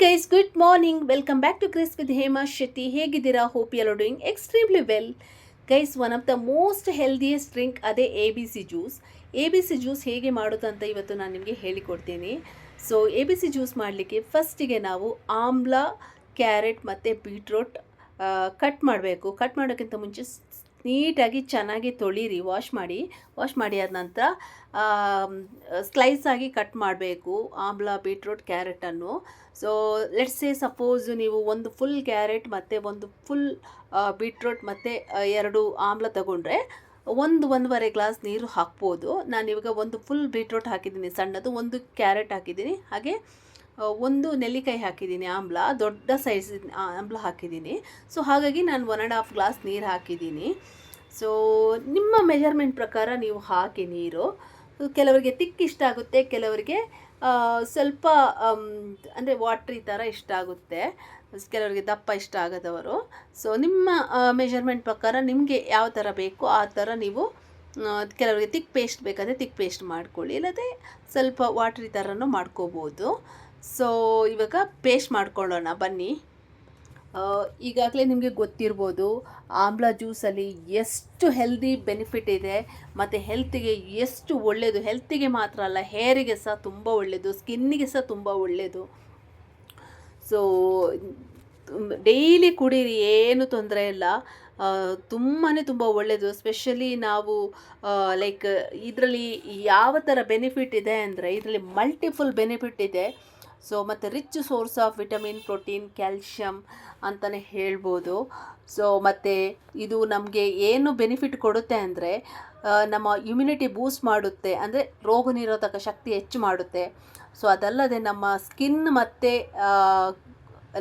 Guys, good morning. Welcome back to Kris with Hema Shetty. ಹೇಗಿದ್ದೀರಾ? Hope you are doing extremely well. Guys, one of the most healthiest drink ಅದೇ A B C juice. A B C juice ಹೇಗೆ ಮಾಡೋದು ಅಂತ ಇವತ್ತು ನಾನು ನಿಮಗೆ ಹೇಳಿಕೊಡ್ತೀನಿ. So A B C juice ಮಾಡಲಿಕ್ಕೆ ಫಸ್ಟಿಗೆ ನಾವು ಆಮ್ಲ, ಕ್ಯಾರೆಟ್ ಮತ್ತು ಬೀಟ್ರೋಟ್ ಕಟ್ ಮಾಡಬೇಕು. ಕಟ್ ಮಾಡೋಕ್ಕಿಂತ ಮುಂಚೆ ನೀಟಾಗಿ ಚೆನ್ನಾಗಿ ತೊಳೀರಿ, ವಾಶ್ ಮಾಡಿ ಆದ ನಂತರ ಸ್ಲೈಸ್ ಆಗಿ ಕಟ್ ಮಾಡಬೇಕು ಆಮ್ಲ, ಬೀಟ್ರೋಟ್, ಕ್ಯಾರೆಟನ್ನು. ಸೊ ಲೆಟ್ಸ್ ಸೇ ಸಪೋಸ್ ನೀವು ಒಂದು ಫುಲ್ ಕ್ಯಾರೆಟ್ ಮತ್ತು ಒಂದು ಫುಲ್ ಬೀಟ್ರೋಟ್ ಮತ್ತು 2 ಆಮ್ಲ ತಗೊಂಡ್ರೆ 1-1.5 ಗ್ಲಾಸ್ ನೀರು ಹಾಕ್ಬೋದು. ನಾನಿವಾಗ ಒಂದು ಫುಲ್ ಬೀಟ್ರೋಟ್ ಹಾಕಿದ್ದೀನಿ ಸಣ್ಣದು, ಒಂದು ಕ್ಯಾರೆಟ್ ಹಾಕಿದ್ದೀನಿ, ಹಾಗೆ ಒಂದು ನೆಲ್ಲಿಕಾಯಿ ಹಾಕಿದ್ದೀನಿ, ಆಮ್ಲ ದೊಡ್ಡ ಸೈಜ್ ಆಮ್ಲ ಹಾಕಿದ್ದೀನಿ. ಸೊ ಹಾಗಾಗಿ ನಾನು 1.5 ಗ್ಲಾಸ್ ನೀರು ಹಾಕಿದ್ದೀನಿ. ಸೊ ನಿಮ್ಮ ಮೆಜರ್ಮೆಂಟ್ ಪ್ರಕಾರ ನೀವು ಹಾಕಿ ನೀರು. ಕೆಲವರಿಗೆ ತಿಕ್ ಇಷ್ಟ ಆಗುತ್ತೆ, ಕೆಲವರಿಗೆ ಸ್ವಲ್ಪ ಅಂದರೆ ವಾಟ್ರಿ ಥರ ಇಷ್ಟ ಆಗುತ್ತೆ, ಕೆಲವರಿಗೆ ದಪ್ಪ ಇಷ್ಟ ಆಗೋದವರು. ಸೊ ನಿಮ್ಮ ಮೆಜರ್ಮೆಂಟ್ ಪ್ರಕಾರ ನಿಮಗೆ ಯಾವ ಥರ ಬೇಕೋ ಆ ಥರ ನೀವು, ಕೆಲವರಿಗೆ ತಿಕ್ ಪೇಸ್ಟ್ ಬೇಕಾದರೆ ತಿಕ್ ಪೇಸ್ಟ್ ಮಾಡ್ಕೊಳ್ಳಿ, ಇಲ್ಲದೆ ಸ್ವಲ್ಪ ವಾಟ್ರಿ ಥರನೂ ಮಾಡ್ಕೋಬೋದು. ಸೊ ಇವಾಗ ಪೇಸ್ಟ್ ಮಾಡ್ಕೊಳ್ಳೋಣ ಬನ್ನಿ. ಈಗಾಗಲೇ ನಿಮಗೆ ಗೊತ್ತಿರ್ಬೋದು ಆಮ್ಲ ಜ್ಯೂಸಲ್ಲಿ ಎಷ್ಟು ಹೆಲ್ದಿ ಬೆನಿಫಿಟ್ ಇದೆ ಮತ್ತು ಹೆಲ್ತಿಗೆ ಎಷ್ಟು ಒಳ್ಳೆಯದು. ಹೆಲ್ತಿಗೆ ಮಾತ್ರ ಅಲ್ಲ, ಹೇರಿಗೆ ಸಹ ತುಂಬ ಒಳ್ಳೆಯದು, ಸ್ಕಿನ್ನಿಗೆ ಸಹ ತುಂಬ ಒಳ್ಳೆಯದು. ಸೊ ಡೈಲಿ ಕುಡೀರಿ, ಏನು ತೊಂದರೆ ಇಲ್ಲ, ತುಂಬ ಒಳ್ಳೆಯದು. ಸ್ಪೆಷಲಿ ನಾವು ಲೈಕ್ ಇದರಲ್ಲಿ ಯಾವ ಥರ ಬೆನಿಫಿಟ್ ಇದೆ ಅಂದರೆ, ಇದರಲ್ಲಿ ಮಲ್ಟಿಫುಲ್ ಬೆನಿಫಿಟ್ ಇದೆ. ಸೊ ಮತ್ತು rich source of vitamin, protein, calcium ಅಂತಲೇ ಹೇಳ್ಬೋದು. ಸೊ ಮತ್ತು ಇದು ನಮಗೆ ಏನು ಬೆನಿಫಿಟ್ ಕೊಡುತ್ತೆ ಅಂದರೆ, ನಮ್ಮ ಇಮ್ಯುನಿಟಿ ಬೂಸ್ಟ್ ಮಾಡುತ್ತೆ, ಅಂದರೆ ರೋಗ ನಿರೋಧಕ ಶಕ್ತಿ ಹೆಚ್ಚು ಮಾಡುತ್ತೆ. ಸೊ ಅದಲ್ಲದೆ ನಮ್ಮ ಸ್ಕಿನ್ ಮತ್ತು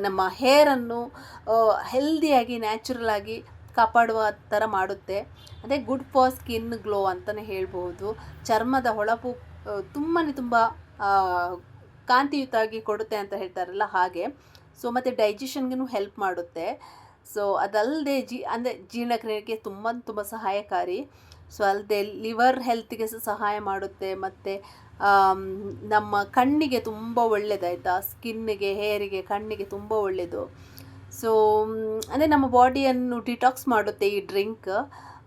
ನಮ್ಮ ಹೇರನ್ನು ಹೆಲ್ದಿಯಾಗಿ, ನ್ಯಾಚುರಲ್ ಆಗಿ ಕಾಪಾಡುವ ಥರ ಮಾಡುತ್ತೆ. ಅದೇ ಗುಡ್ ಫಾರ್ ಸ್ಕಿನ್ ಗ್ಲೋ ಅಂತಲೇ ಹೇಳ್ಬೋದು. ಚರ್ಮದ ಹೊಳಪು ತುಂಬ ಕಾಂತಿಯುತವಾಗಿ ಕೊಡುತ್ತೆ ಅಂತ ಹೇಳ್ತಾರಲ್ಲ ಹಾಗೆ. ಸೊ ಮತ್ತು ಡೈಜೆಷನ್ಗೂ ಹೆಲ್ಪ್ ಮಾಡುತ್ತೆ. ಸೊ ಅದಲ್ಲದೆ ಅಂದರೆ ಜೀರ್ಣಕ್ರಿಯೆಗೆ ತುಂಬ ಸಹಾಯಕಾರಿ. ಸೊ ಅಲ್ಲದೆ ಲಿವರ್ ಹೆಲ್ತ್ಗೆ ಸಹಾಯ ಮಾಡುತ್ತೆ. ಮತ್ತು ನಮ್ಮ ಕಣ್ಣಿಗೆ ತುಂಬ ಒಳ್ಳೆಯದಾಯ್ತಾ, ಸ್ಕಿನ್ನಿಗೆ, ಹೇರಿಗೆ, ಕಣ್ಣಿಗೆ ತುಂಬ ಒಳ್ಳೆಯದು. ಸೊ ಅಂದರೆ ನಮ್ಮ ಬಾಡಿಯನ್ನು ಡಿಟಾಕ್ಸ್ ಮಾಡುತ್ತೆ ಈ ಡ್ರಿಂಕ್.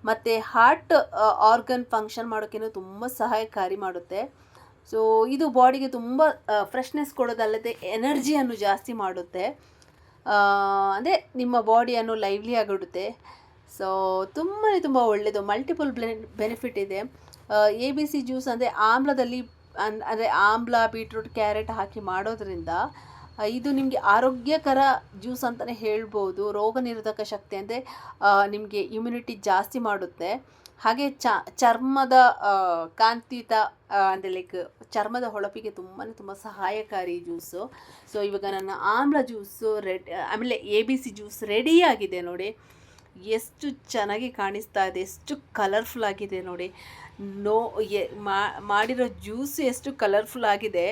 ಮತ್ತು ಹಾರ್ಟ್ ಆರ್ಗನ್ ಫಂಕ್ಷನ್ ಮಾಡೋಕ್ಕೇನೋ ತುಂಬ ಸಹಾಯಕಾರಿ ಮಾಡುತ್ತೆ. ಸೊ ಇದು ಬಾಡಿಗೆ ತುಂಬ ಫ್ರೆಶ್ನೆಸ್ ಕೊಡೋದಲ್ಲದೆ ಎನರ್ಜಿಯನ್ನು ಜಾಸ್ತಿ ಮಾಡುತ್ತೆ, ಅಂದರೆ ನಿಮ್ಮ ಬಾಡಿಯನ್ನು ಲೈವ್ಲಿ ಆಗಿಡುತ್ತೆ. ಸೊ ತುಂಬ ಒಳ್ಳೆಯದು, ಮಲ್ಟಿಪಲ್ ಬೆನಿಫಿಟ್ ಇದೆ. ಎ ಬಿ ಸಿ ಜ್ಯೂಸ್ ಅಂದರೆ ಆಮ್ಲದಲ್ಲಿ ಅಂದರೆ ಆಮ್ಲ, ಬೀಟ್ರೂಟ್, ಕ್ಯಾರೆಟ್ ಹಾಕಿ ಮಾಡೋದ್ರಿಂದ ಇದು ನಿಮಗೆ ಆರೋಗ್ಯಕರ ಜ್ಯೂಸ್ ಅಂತಲೇ ಹೇಳ್ಬೋದು. ರೋಗ ನಿರೋಧಕ ಶಕ್ತಿ ಅಂದರೆ ನಿಮಗೆ ಇಮ್ಯುನಿಟಿ ಜಾಸ್ತಿ ಮಾಡುತ್ತೆ. ಹಾಗೆ ಚರ್ಮದ ಕಾಂತಿಯುತ ಅಂದರೆ ಲೈಕ್ ಚರ್ಮದ ಹೊಳಪಿಗೆ ತುಂಬ ಸಹಾಯಕಾರಿ ಜ್ಯೂಸು. ಸೊ ಇವಾಗ ನನ್ನ ಆಮ್ಲ ಜ್ಯೂಸು ಆಮೇಲೆ ಎ ಬಿ ಸಿ ಜ್ಯೂಸ್ ರೆಡಿಯಾಗಿದೆ ನೋಡಿ. ಎಷ್ಟು ಚೆನ್ನಾಗಿ ಕಾಣಿಸ್ತಾ ಇದೆ, ಎಷ್ಟು ಕಲರ್ಫುಲ್ ಆಗಿದೆ ನೋಡಿ. ಮಾಡಿರೋ ಜ್ಯೂಸು ಎಷ್ಟು ಕಲರ್ಫುಲ್ ಆಗಿದೆ,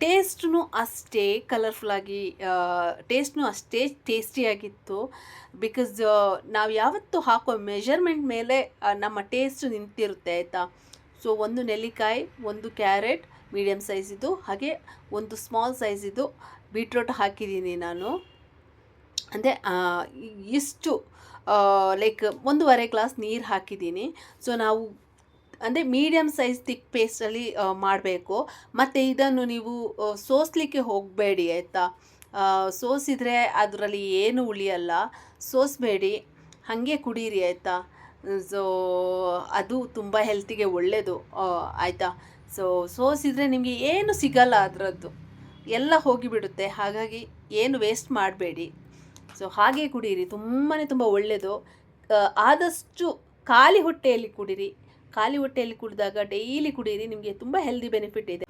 ಟೇಸ್ಟ್ನು ಅಷ್ಟೇ ಕಲರ್ಫುಲ್ಲಾಗಿ, ಟೇಸ್ಟ್ನು ಅಷ್ಟೇ ಟೇಸ್ಟಿಯಾಗಿತ್ತು. ಬಿಕಾಸ್ ನಾವು ಯಾವತ್ತೂ ಹಾಕೋ ಮೆಷರ್ಮೆಂಟ್ ಮೇಲೆ ನಮ್ಮ ಟೇಸ್ಟ್ ನಿಂತಿರುತ್ತೆ ಆಯಿತಾ. ಸೊ ಒಂದು ನೆಲ್ಲಿಕಾಯಿ, ಒಂದು ಕ್ಯಾರೆಟ್ ಮೀಡಿಯಮ್ ಸೈಜಿದು, ಹಾಗೆ ಒಂದು ಸ್ಮಾಲ್ ಸೈಜಿದು ಬೀಟ್ರೋಟ್ ಹಾಕಿದ್ದೀನಿ ನಾನು. ಅಂದರೆ ಇಷ್ಟು ಲೈಕ್ 1.5 ಗ್ಲಾಸ್ ನೀರು ಹಾಕಿದ್ದೀನಿ. ಸೊ ನಾವು ಅಂದರೆ ಮೀಡಿಯಮ್ ಸೈಜ್ ತಿಕ್ ಪೇಸ್ಟಲ್ಲಿ ಮಾಡಬೇಕು. ಮತ್ತು ಇದನ್ನು ನೀವು ಸೋಸಲಿಕ್ಕೆ ಹೋಗಬೇಡಿ ಆಯಿತಾ. ಸೋಸಿದರೆ ಅದರಲ್ಲಿ ಏನು ಉಳಿಯಲ್ಲ, ಸೋಸಬೇಡಿ, ಹಾಗೆ ಕುಡೀರಿ ಆಯಿತಾ. ಸೊ ಅದು ತುಂಬ ಹೆಲ್ತಿಗೆ ಒಳ್ಳೆಯದು ಆಯಿತಾ. ಸೊ ಸೋಸಿದರೆ ನಿಮಗೆ ಏನು ಸಿಗಲ್ಲ, ಅದರದ್ದು ಎಲ್ಲ ಹೋಗಿಬಿಡುತ್ತೆ. ಹಾಗಾಗಿ ಏನು ವೇಸ್ಟ್ ಮಾಡಬೇಡಿ. ಸೊ ಹಾಗೆ ಕುಡೀರಿ, ತುಂಬ ಒಳ್ಳೆಯದು. ಆದಷ್ಟು ಖಾಲಿ ಹೊಟ್ಟೆಯಲ್ಲಿ ಕುಡೀರಿ. ಖಾಲಿ ಹೊಟ್ಟೆಯಲ್ಲಿ ಕುಡಿದಾಗ ಡೈಲಿ ಕುಡೀರಿ, ನಿಮಗೆ ತುಂಬ ಹೆಲ್ದಿ ಬೆನಿಫಿಟ್ ಇದೆ.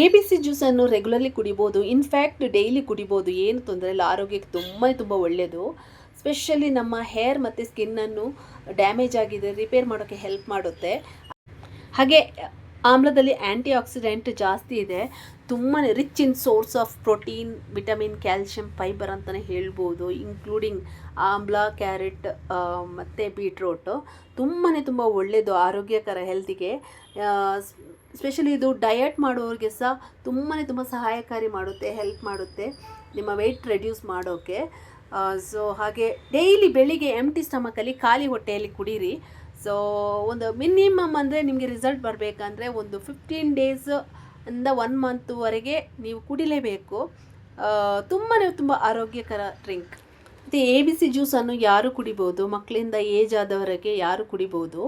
ಎ ಬಿ ಸಿ ಜ್ಯೂಸನ್ನು ರೆಗ್ಯುಲರ್ಲಿ ಕುಡಿಬೋದು, ಇನ್ಫ್ಯಾಕ್ಟ್ ಡೈಲಿ ಕುಡಿಬೋದು, ಏನು ತೊಂದರೆ ಇಲ್ಲ. ಆರೋಗ್ಯಕ್ಕೆ ತುಂಬ ಒಳ್ಳೆಯದು. ಸ್ಪೆಷಲಿ ನಮ್ಮ ಹೇರ್ ಮತ್ತು ಸ್ಕಿನ್ನನ್ನು ಡ್ಯಾಮೇಜ್ ಆಗಿದೆ ರಿಪೇರ್ ಮಾಡೋಕ್ಕೆ ಹೆಲ್ಪ್ ಮಾಡುತ್ತೆ. ಹಾಗೆ ಆಮ್ಲದಲ್ಲಿ ಆ್ಯಂಟಿ ಆಕ್ಸಿಡೆಂಟ್ ಜಾಸ್ತಿ ಇದೆ, ತುಂಬಾ rich in source of protein, vitamin, calcium, fibre ಅಂತಲೇ ಹೇಳ್ಬೋದು. ಇನ್ಕ್ಲೂಡಿಂಗ್ ಆಮ್ಲ, ಕ್ಯಾರೆಟ್ ಮತ್ತು ಬೀಟ್ರೋಟು ತುಂಬ ಒಳ್ಳೆಯದು ಆರೋಗ್ಯಕರ ಹೆಲ್ತಿಗೆ. ಸ್ಪೆಷಲಿ ಇದು ಡಯಟ್ ಮಾಡೋರಿಗೆ ಸಹ ತುಂಬ ಸಹಾಯಕಾರಿ ಮಾಡುತ್ತೆ, ಹೆಲ್ಪ್ ಮಾಡುತ್ತೆ ನಿಮ್ಮ ವೆಯ್ಟ್ ರೆಡ್ಯೂಸ್ ಮಾಡೋಕ್ಕೆ. ಸೊ ಹಾಗೆ ಡೈಲಿ ಬೆಳಿಗ್ಗೆ ಎಂಟಿ ಸ್ಟಮಕಲ್ಲಿ ಖಾಲಿ ಹೊಟ್ಟೆಯಲ್ಲಿ ಕುಡೀರಿ. ಸೊ ಒಂದು ಮಿನಿಮಮ್ ಅಂದರೆ ನಿಮಗೆ ರಿಸಲ್ಟ್ ಬರಬೇಕಂದ್ರೆ ಒಂದು 15 ಡೇಸ್ ಇಂದ 1 ಮಂತ್ವರೆಗೆ ನೀವು ಕುಡಿಲೇಬೇಕು. ತುಂಬ ಆರೋಗ್ಯಕರ ಡ್ರಿಂಕ್. ಮತ್ತು ABC ಜ್ಯೂಸನ್ನು ಯಾರು ಕುಡಿಬೋದು, ಮಕ್ಕಳಿಂದ ಏಜ್ ಆದವರೆಗೆ ಯಾರು ಕುಡಿಬೋದು.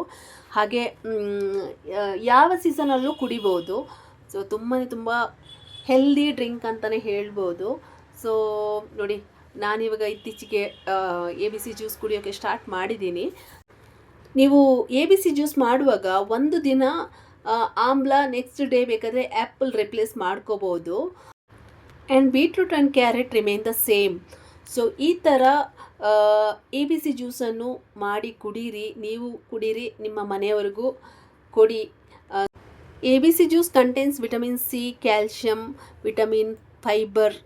ಹಾಗೆ ಯಾವ ಸೀಸನಲ್ಲೂ ಕುಡಿಬೋದು. ಸೊ ತುಂಬ ಹೆಲ್ದಿ ಡ್ರಿಂಕ್ ಅಂತಲೇ ಹೇಳ್ಬೋದು. ಸೊ ನೋಡಿ, ನಾನಿವಾಗ ಇತ್ತೀಚೆಗೆ ABC ಜ್ಯೂಸ್ ಕುಡಿಯೋಕ್ಕೆ ಸ್ಟಾರ್ಟ್ ಮಾಡಿದ್ದೀನಿ. ನೀವು ABC ಜ್ಯೂಸ್ ಮಾಡುವಾಗ ಒಂದು ದಿನ ಆಮ್ಲ, ನೆಕ್ಸ್ಟ್ ಡೇ ಬೇಕಾದರೆ ಆ್ಯಪಲ್ ರಿಪ್ಲೇಸ್ ಮಾಡ್ಕೋಬೋದು. And beetroot and carrot remain the same. So ಈ ಥರ ABC ಜ್ಯೂಸನ್ನು ಮಾಡಿ ಕುಡೀರಿ, ನೀವು ಕುಡೀರಿ, ನಿಮ್ಮ ಮನೆಯವರಿಗೂ ಕೊಡಿ. ABC juice contains vitamin C, calcium, vitamin, fibre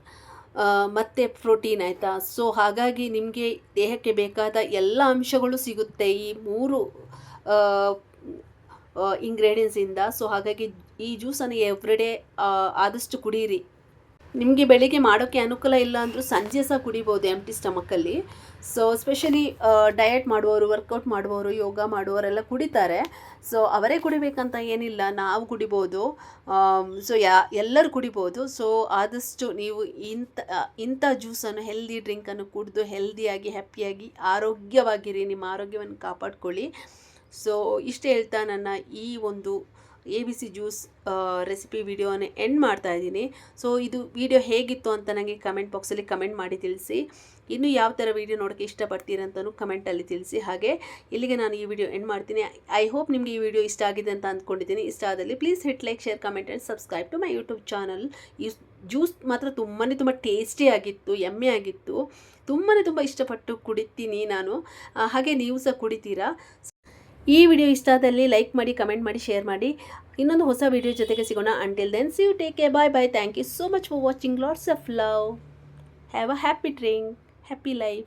ಮತ್ತು ಪ್ರೋಟೀನ್, ಆಯಿತಾ. ಸೊ ಹಾಗಾಗಿ ನಿಮಗೆ ದೇಹಕ್ಕೆ ಬೇಕಾದ ಎಲ್ಲ ಅಂಶಗಳು ಸಿಗುತ್ತೆ ಈ 3 ಇಂಗ್ರೀಡಿಯೆಂಟ್ಸಿಂದ. ಸೊ ಹಾಗಾಗಿ ಈ ಜ್ಯೂಸನ್ನು ಎವ್ರಿಡೇ ಆದಷ್ಟು ಕುಡೀರಿ. ನಿಮಗೆ ಬೆಳಿಗ್ಗೆ ಮಾಡೋಕ್ಕೆ ಅನುಕೂಲ ಇಲ್ಲ ಅಂದರೂ ಸಂಜೆ ಸಹ ಕುಡಿಬೋದು ಎಂಟಿ ಸ್ಟಮಕಲ್ಲಿ. ಸೊ ಸ್ಪೆಷಲಿ ಡಯಟ್ ಮಾಡುವವರು, ವರ್ಕೌಟ್ ಮಾಡುವವರು, ಯೋಗ ಮಾಡುವವರೆಲ್ಲ ಕುಡಿತಾರೆ. ಸೊ ಅವರೇ ಕುಡಿಬೇಕಂತ ಏನಿಲ್ಲ, ನಾವು ಕುಡಿಬೋದು. ಸೊ ಎಲ್ಲರೂ ಕುಡಿಬೋದು. ಸೊ ಆದಷ್ಟು ನೀವು ಇಂಥ ಜ್ಯೂಸನ್ನು, ಹೆಲ್ದಿ ಡ್ರಿಂಕನ್ನು ಕುಡಿದು ಹೆಲ್ದಿಯಾಗಿ, ಹ್ಯಾಪಿಯಾಗಿ, ಆರೋಗ್ಯವಾಗಿರಿ, ನಿಮ್ಮ ಆರೋಗ್ಯವನ್ನು ಕಾಪಾಡ್ಕೊಳ್ಳಿ. ಸೊ ಇಷ್ಟು ಹೇಳ್ತಾ ನನ್ನ ಈ ಒಂದು ABC ಜ್ಯೂಸ್ ರೆಸಿಪಿ ವಿಡಿಯೋನ ಎಂಡ್ ಮಾಡ್ತಾ ಇದ್ದೀನಿ. ಸೊ ಇದು ವಿಡಿಯೋ ಹೇಗಿತ್ತು ಅಂತ ನನಗೆ ಕಮೆಂಟ್ ಬಾಕ್ಸಲ್ಲಿ ಕಮೆಂಟ್ ಮಾಡಿ ತಿಳಿಸಿ. ಇನ್ನು ಯಾವ ಥರ ವಿಡಿಯೋ ನೋಡೋಕ್ಕೆ ಇಷ್ಟಪಡ್ತೀರಂತಲೂ ಕಮೆಂಟಲ್ಲಿ ತಿಳಿಸಿ. ಹಾಗೆ ಇಲ್ಲಿಗೆ ನಾನು ಈ ವಿಡಿಯೋ ಎಂಡ್ ಮಾಡ್ತೀನಿ. ಐ ಹೋಪ್ ನಿಮಗೆ ಈ ವಿಡಿಯೋ ಇಷ್ಟ ಆಗಿದೆ ಅಂತ ಅಂದ್ಕೊಂಡಿದ್ದೀನಿ. ಇಷ್ಟ ಆದಲ್ಲಿ please hit like, share, comment and subscribe to my YouTube channel. ಈ ಜ್ಯೂಸ್ ಮಾತ್ರ ತುಂಬ ಟೇಸ್ಟಿಯಾಗಿತ್ತು, ಯಮ್ಮಿ ಆಗಿತ್ತು. ತುಂಬ ಇಷ್ಟಪಟ್ಟು ಕುಡಿತೀನಿ ನಾನು. ಹಾಗೆ ನೀವು ಸಹ ಕುಡಿತೀರಾ. ಈ ವಿಡಿಯೋ ಇಷ್ಟ ಆದಲ್ಲಿ ಲೈಕ್ ಮಾಡಿ, ಕಮೆಂಟ್ ಮಾಡಿ, ಶೇರ್ ಮಾಡಿ. ಇನ್ನೊಂದು ಹೊಸ ವಿಡಿಯೋ ಜೊತೆಗೆ ಸಿಗೋಣ. Until then see you, take care, bye. Thank you so much for watching. Lots of love. Have a happy drink, happy life.